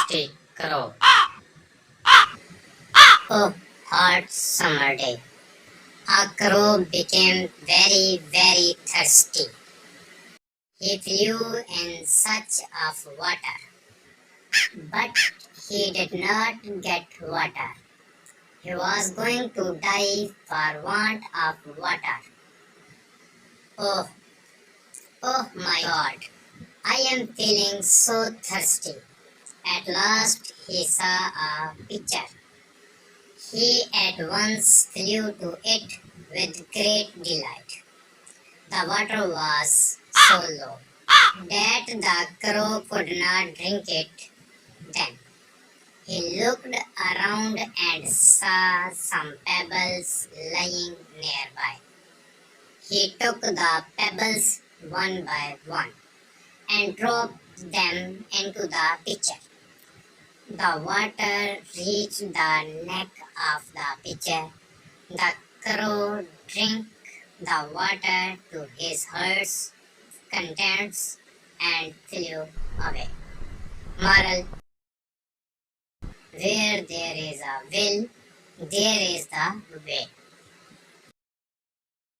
thirsty crow. Oh, hot summer day. A crow became very, very thirsty. He flew in search of water, but he did not get water. He was going to die for want of water. Oh, oh my God, I am feeling so thirsty. At last he saw a pitcher. He at once flew to it with great delight. The water was so low that the crow could not drink it. Then he looked around and saw some pebbles lying nearby. He took the pebbles one by one and dropped them into the pitcher. The water reached the neck of the pitcher. The crow drank the water to his heart's contents and flew away. Moral: where there is a will, there is the way.